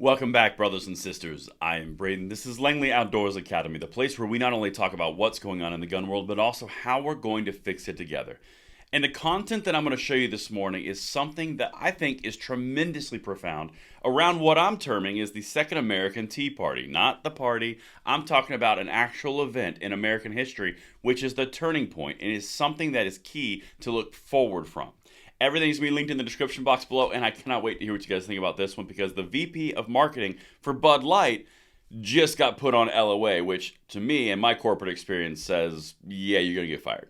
Welcome back, brothers and sisters. I am Braden. This is Langley Outdoors Academy, the place where we not only talk about what's going on in the gun world, but also how we're going to fix it together. And the content that I'm going to show you this morning is something that I think is tremendously profound around what I'm terming is the Second American Tea Party. Not the party. I'm talking about an actual event in American history, which is the turning point and is something that is key to look forward from. Everything's going to be linked in the description box below, and I cannot wait to hear what you guys think about this one because the VP of Marketing for Bud Light just got put on LOA, which to me and my corporate experience says, yeah, you're going to get fired.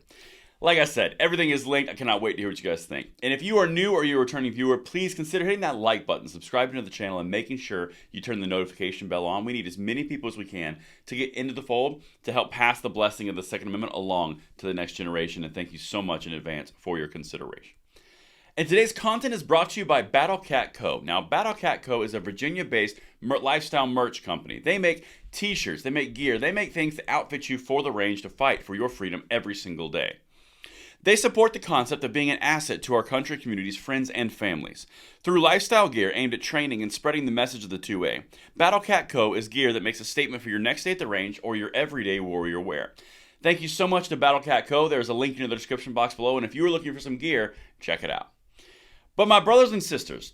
Like I said, everything is linked. I cannot wait to hear what you guys think. And if you are new or you're a returning viewer, please consider hitting that like button, subscribing to the channel, and making sure you turn the notification bell on. We need as many people as we can to get into the fold to help pass the blessing of the Second Amendment along to the next generation. And thank you so much in advance for your consideration. And today's content is brought to you by Battle Cat Co. Now, Battle Cat Co. is a Virginia-based lifestyle merch company. They make t-shirts, they make gear, they make things to outfit you for the range to fight for your freedom every single day. They support the concept of being an asset to our country, communities, friends, and families. Through lifestyle gear aimed at training and spreading the message of the 2A, Battle Cat Co. is gear that makes a statement for your next day at the range or your everyday warrior wear. Thank you so much to Battle Cat Co. There's a link in the description box below, and if you are looking for some gear, check it out. But my brothers and sisters,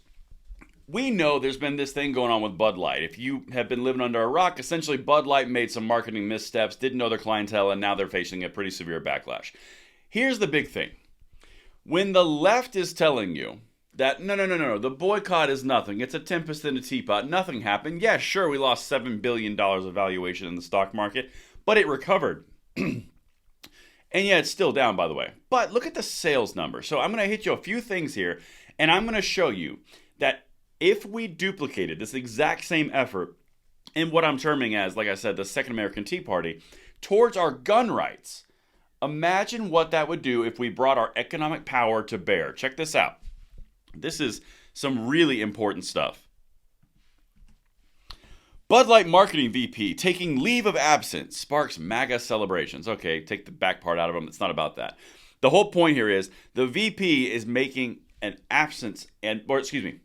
we know there's been this thing going on with Bud Light. If you have been living under a rock, essentially Bud Light made some marketing missteps, didn't know their clientele, and now they're facing a pretty severe backlash. Here's the big thing. When the left is telling you that, no, the boycott is nothing, it's a tempest in a teapot, nothing happened. Yeah, sure, we lost $7 billion of valuation in the stock market, but it recovered. And yeah, it's still down, by the way. But look at the sales number. So I'm going to hit you a few things here, and I'm going to show you that if we duplicated this exact same effort in what I'm terming as, like I said, the Second American Tea Party, towards our gun rights, imagine what that would do if we brought our economic power to bear. Check this out. This is some really important stuff. Bud Light Marketing VP taking leave of absence sparks MAGA celebrations. Okay, take the back part out of them. It's not about that. The whole point here is the VP is making an absence, the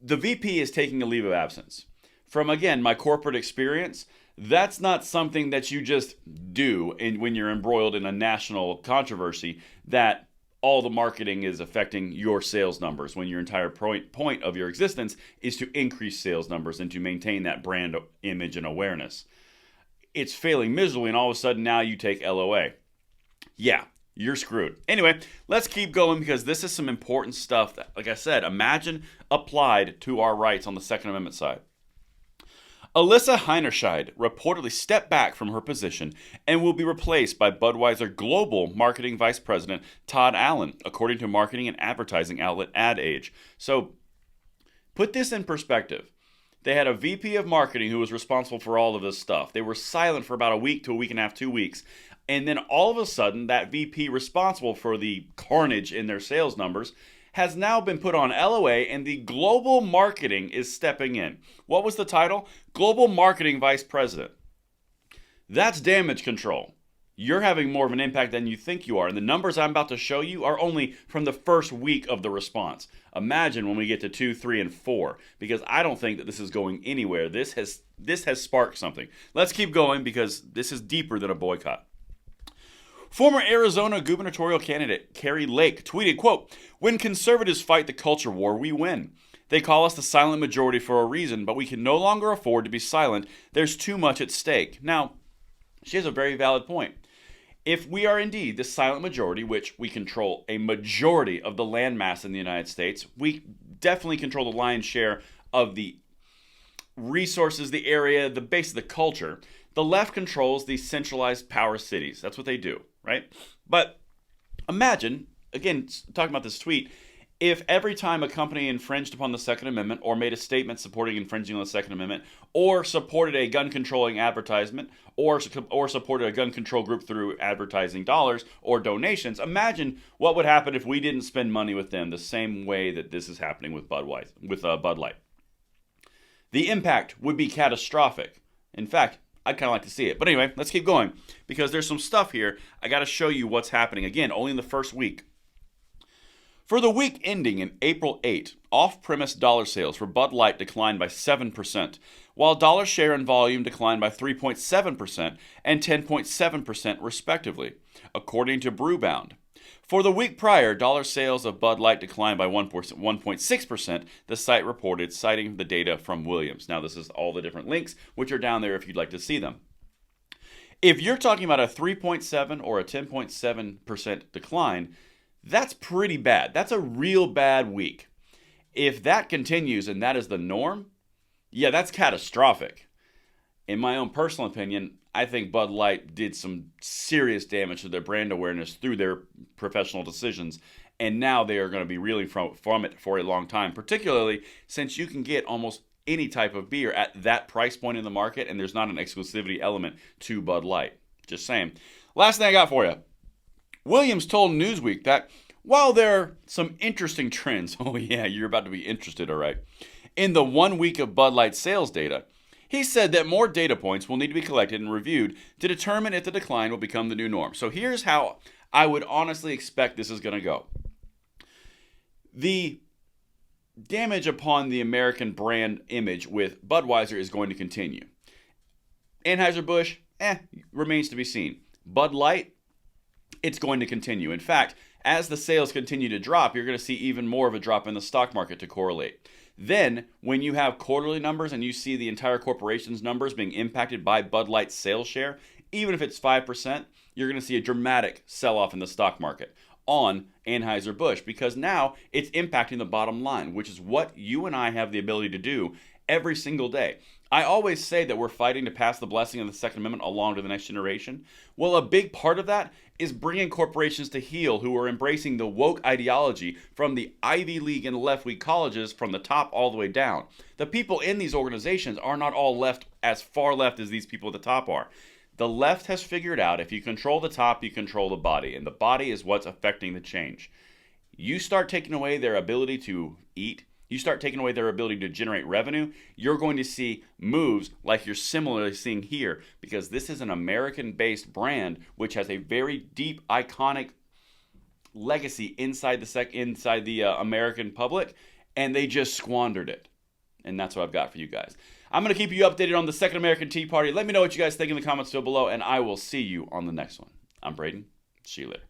VP is taking a leave of absence. From, again, my corporate experience, that's not something that you just do when you're embroiled in a national controversy that all the marketing is affecting your sales numbers when your entire point of your existence is to increase sales numbers and to maintain that brand image and awareness. It's failing miserably, and all of a sudden now you take LOA. Yeah, you're screwed. Anyway, let's keep going because this is some important stuff that, like I said, imagine applied to our rights on the Second Amendment side. Alyssa Heinerscheid reportedly stepped back from her position and will be replaced by Budweiser Global Marketing Vice President Todd Allen, according to marketing and advertising outlet Ad Age. So, put this in perspective. They had a VP of marketing who was responsible for all of this stuff. They were silent for about a week to a week and a half, 2 weeks. And then all of a sudden, that VP responsible for the carnage in their sales numbers has now been put on LOA, and the global marketing is stepping in. What was the title? Global Marketing Vice President. That's damage control. You're having more of an impact than you think you are, and the numbers I'm about to show you are only from the first week of the response. Imagine when we get to 2, 3, and 4, because I don't think that this is going anywhere. This has sparked something. Let's keep going because this is deeper than a boycott. Former Arizona gubernatorial candidate Kari Lake tweeted, quote, "When conservatives fight the culture war, we win. They call us the silent majority for a reason, but we can no longer afford to be silent. There's too much at stake." Now, she has a very valid point. If we are indeed the silent majority, which we control a majority of the landmass in the United States, we definitely control the lion's share of the resources, the area, the base of the culture. The left controls the centralized power cities. That's what they do, right? But imagine, again, talking about this tweet, if every time a company infringed upon the Second Amendment or made a statement supporting infringing on the Second Amendment or supported a gun-controlling advertisement or supported a gun control group through advertising dollars or donations, imagine what would happen if we didn't spend money with them the same way that this is happening with Bud Light. The impact would be catastrophic. In fact, I'd kind of like to see it. But anyway, let's keep going because there's some stuff here. I got to show you what's happening. Again, only in the first week. For the week ending in April 8, off-premise dollar sales for Bud Light declined by 7%, while dollar share and volume declined by 3.7% and 10.7% respectively, according to Brewbound. For the week prior, dollar sales of Bud Light declined by 1.6%, the site reported, citing the data from Williams. Now, this is all the different links, which are down there if you'd like to see them. If you're talking about a 3.7 or a 10.7% decline, that's pretty bad. That's a real bad week. If that continues and that is the norm, yeah, that's catastrophic. In my own personal opinion, I think Bud Light did some serious damage to their brand awareness through their professional decisions, and now they are going to be reeling from it for a long time, particularly since you can get almost any type of beer at that price point in the market, and there's not an exclusivity element to Bud Light. Just saying. Last thing I got for you. Williams told Newsweek that while there are some interesting trends, oh yeah, you're about to be interested, all right, in the 1 week of Bud Light sales data, he said that more data points will need to be collected and reviewed to determine if the decline will become the new norm. So here's how I would honestly expect this is going to go. The damage upon the American brand image with Budweiser is going to continue. Anheuser-Busch, remains to be seen. Bud Light, it's going to continue. In fact, as the sales continue to drop, you're going to see even more of a drop in the stock market to correlate. Then, when you have quarterly numbers and you see the entire corporation's numbers being impacted by Bud Light's sales share, even if it's 5%, you're going to see a dramatic sell-off in the stock market on Anheuser-Busch, because now it's impacting the bottom line, which is what you and I have the ability to do every single day. I always say that we're fighting to pass the blessing of the Second Amendment along to the next generation. Well, a big part of that is bringing corporations to heel who are embracing the woke ideology from the Ivy League and left-wing colleges from the top all the way down. The people in these organizations are not all left as far left as these people at the top are. The left has figured out if you control the top, you control the body, and the body is what's affecting the change. You start taking away their ability to eat, you start taking away their ability to generate revenue, you're going to see moves like you're similarly seeing here, because this is an American-based brand which has a very deep, iconic legacy inside the American public, and they just squandered it. And that's what I've got for you guys. I'm going to keep you updated on the Second American Tea Party. Let me know what you guys think in the comments down below, and I will see you on the next one. I'm Braden. See you later.